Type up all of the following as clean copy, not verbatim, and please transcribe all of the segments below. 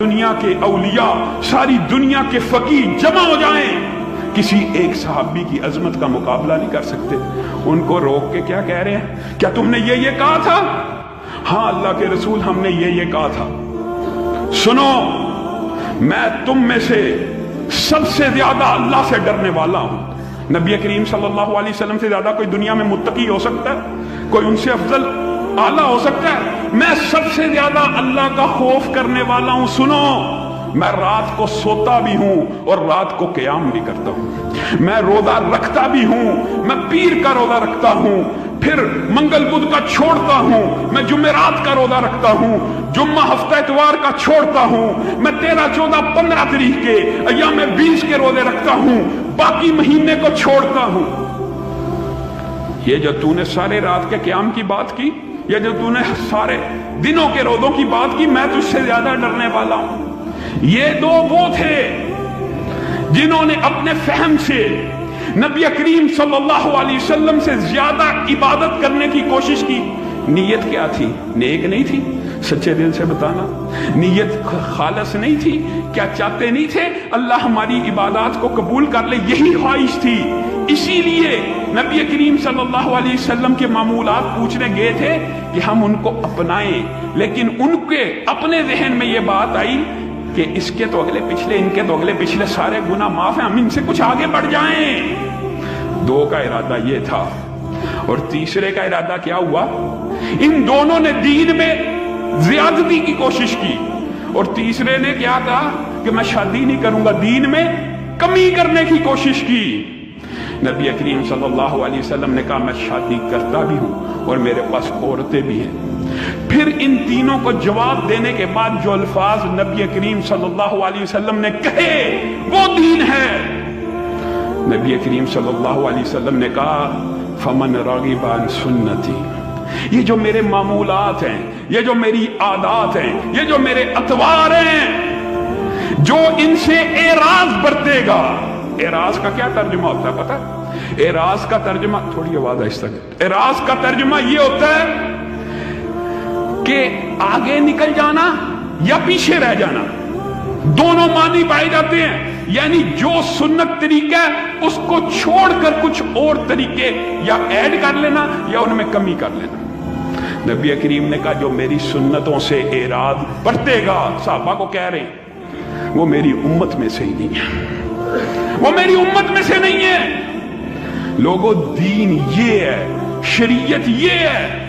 دنیا کے اولیاء، ساری دنیا کے فقیہ جمع ہو جائیں، کسی ایک صحابی کی عظمت کا مقابلہ نہیں کر سکتے۔ ان کو روک کے کیا کہہ رہے ہیں؟ کیا تم نے یہ کہا تھا؟ ہاں اللہ کے رسول، ہم نے یہ کہا تھا۔ سنو، میں تم میں سے سب سے زیادہ اللہ سے ڈرنے والا ہوں۔ نبی کریم صلی اللہ علیہ وسلم سے زیادہ کوئی دنیا میں متقی ہو سکتا ہے؟ کوئی ان سے افضل اعلیٰ ہو سکتا ہے؟ میں سب سے زیادہ اللہ کا خوف کرنے والا ہوں۔ سنو، میں رات کو سوتا بھی ہوں اور رات کو قیام بھی کرتا ہوں، میں روزہ رکھتا بھی ہوں، میں پیر کا روزہ رکھتا ہوں، پھر منگل بدھ کا چھوڑتا ہوں، میں جمعرات کا روزہ رکھتا ہوں، جمعہ ہفتہ اتوار کا چھوڑتا ہوں، میں 13 14 15 تاریخ کے ایام 20 کے روزے رکھتا ہوں، باقی مہینے کو چھوڑتا ہوں۔ یہ جو تو نے سارے رات کے قیام کی بات کی، یہ جو تو نے سارے دنوں کے روزوں کی بات کی، میں تجھ سے زیادہ ڈرنے والا ہوں۔ یہ دو وہ تھے جنہوں نے اپنے فہم سے نبی کریم صلی اللہ علیہ وسلم سے زیادہ عبادت کرنے کی کوشش کی۔ نیت کیا تھی؟ نیک نہیں تھی؟ سچے دل سے بتانا، نیت خالص نہیں تھی؟ کیا چاہتے نہیں تھے اللہ ہماری عبادات کو قبول کر لے؟ یہی خواہش تھی۔ اسی لیے نبی کریم صلی اللہ علیہ وسلم کے معمولات پوچھنے گئے تھے کہ ہم ان کو اپنائیں، لیکن ان کے اپنے ذہن میں یہ بات آئی کہ اس کے تو اگلے پچھلے، ان کے تو اگلے پچھلے سارے گناہ معاف ہیں، ہم ان سے کچھ آگے بڑھ جائیں۔ دو کا ارادہ یہ تھا، اور تیسرے کا ارادہ کیا ہوا؟ ان دونوں نے دین میں زیادتی کی کوشش کی، اور تیسرے نے کیا کہا کہ میں شادی نہیں کروں گا، دین میں کمی کرنے کی کوشش کی۔ نبی کریم صلی اللہ علیہ وسلم نے کہا میں شادی کرتا بھی ہوں اور میرے پاس عورتیں بھی ہیں۔ پھر ان تینوں کو جواب دینے کے بعد جو الفاظ نبی کریم صلی اللہ علیہ وسلم نے کہے وہ دین ہے۔ نبی کریم صلی اللہ علیہ وسلم نے کہا فمن راغب عن سنتی، یہ جو میرے معمولات ہیں، یہ جو میری عادات ہیں، یہ جو میرے اطوار ہیں، جو ان سے اعراض برتے گا۔ اعراض کا کیا ترجمہ ہوتا ہے پتہ؟ اعراض کا ترجمہ، تھوڑی آواز آہستہ کر، اعراض کا ترجمہ یہ ہوتا ہے کہ آگے نکل جانا یا پیچھے رہ جانا، دونوں معنی پائے جاتے ہیں۔ یعنی جو سنت طریقہ ہے اس کو چھوڑ کر کچھ اور طریقے یا ایڈ کر لینا یا ان میں کمی کر لینا۔ نبی کریم نے کہا جو میری سنتوں سے اعراض برتے گا، صحابہ کو کہہ رہے ہیں، وہ میری امت میں سے ہی نہیں ہے، وہ میری امت میں سے نہیں ہے۔ لوگوں، دین یہ ہے، شریعت یہ ہے۔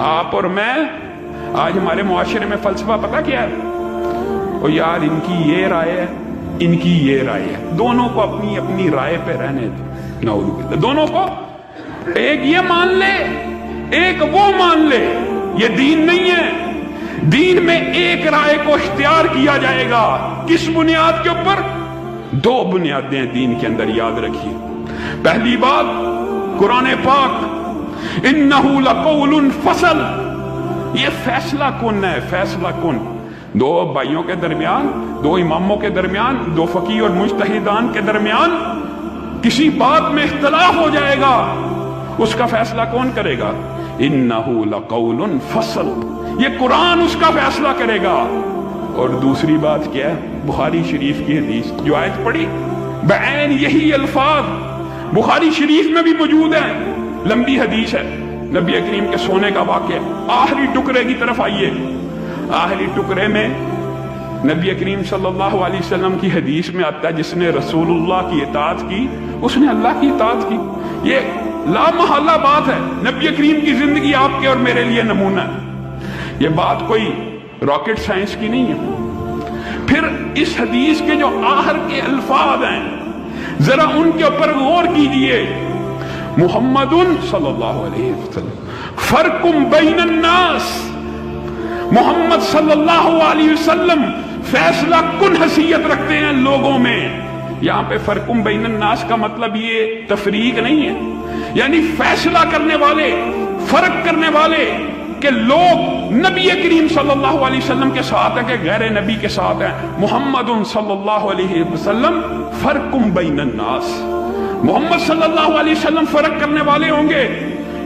آپ اور میں، آج ہمارے معاشرے میں فلسفہ پتہ کیا ہے؟ او یار ان کی یہ رائے ہے، ان کی یہ رائے ہے، دونوں کو اپنی اپنی رائے پہ رہنے دیں۔ نعوذ باللہ، دونوں کو ایک یہ مان لے ایک وہ مان لے، یہ دین نہیں ہے۔ دین میں ایک رائے کو اختیار کیا جائے گا۔ کس بنیاد کے اوپر؟ دو بنیادیں ہیں دین کے اندر، یاد رکھیے۔ پہلی بات قرآن پاک، انہ لقول فصل، یہ فیصلہ کن ہے، فیصلہ کن۔ دو بھائیوں کے درمیان، دو اماموں کے درمیان، دو فقیہ اور مجتہدان کے درمیان کسی بات میں اختلاف ہو جائے گا، اس کا فیصلہ کون کرے گا؟ انہ لقول فصل، یہ قرآن اس کا فیصلہ کرے گا۔ اور دوسری بات کیا ہے؟ بخاری شریف کی حدیث جو آیت پڑھی، بعین یہی الفاظ بخاری شریف میں بھی موجود ہے، لمبی حدیث ہے، نبی کریم کے سونے کا واقعہ۔ آخری ٹکڑے کی طرف آئیے، آخری ٹکڑے میں نبی کریم صلی اللہ علیہ وسلم کی حدیث میں آتا ہے جس نے رسول اللہ کی اطاعت کی اس نے اللہ کی اطاعت کی۔ یہ لا محالہ بات ہے، نبی کریم کی زندگی آپ کے اور میرے لیے نمونہ ہے، یہ بات کوئی راکٹ سائنس کی نہیں ہے۔ پھر اس حدیث کے جو آخر کے الفاظ ہیں ذرا ان کے اوپر غور کیجئے، محمد صلی اللہ علیہ وسلم فرق بین الناس، محمد صلی اللہ علیہ وسلم فیصلہ کن حیثیت رکھتے ہیں لوگوں میں۔ یہاں پہ فرق بین الناس کا مطلب یہ تفریق نہیں ہے، یعنی فیصلہ کرنے والے، فرق کرنے والے کہ لوگ نبی کریم صلی اللہ علیہ وسلم کے ساتھ ہیں کہ غیر نبی کے ساتھ ہیں۔ محمد صلی اللہ علیہ وسلم فرق بین الناس، محمد صلی اللہ علیہ وسلم فرق کرنے والے ہوں گے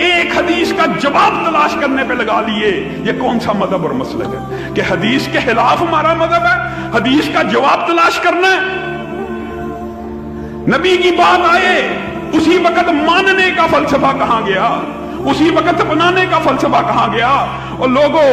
ایک حدیث کا جواب تلاش کرنے پہ لگا لیے. یہ کون سا مذہب اور مسلک ہے کہ حدیث کے خلاف ہمارا مذہب ہے, حدیث کا جواب تلاش کرنا ہے. نبی کی بات آئے اسی وقت ماننے کا فلسفہ کہاں گیا, اسی وقت اپنانے کا فلسفہ کہاں گیا. اور لوگوں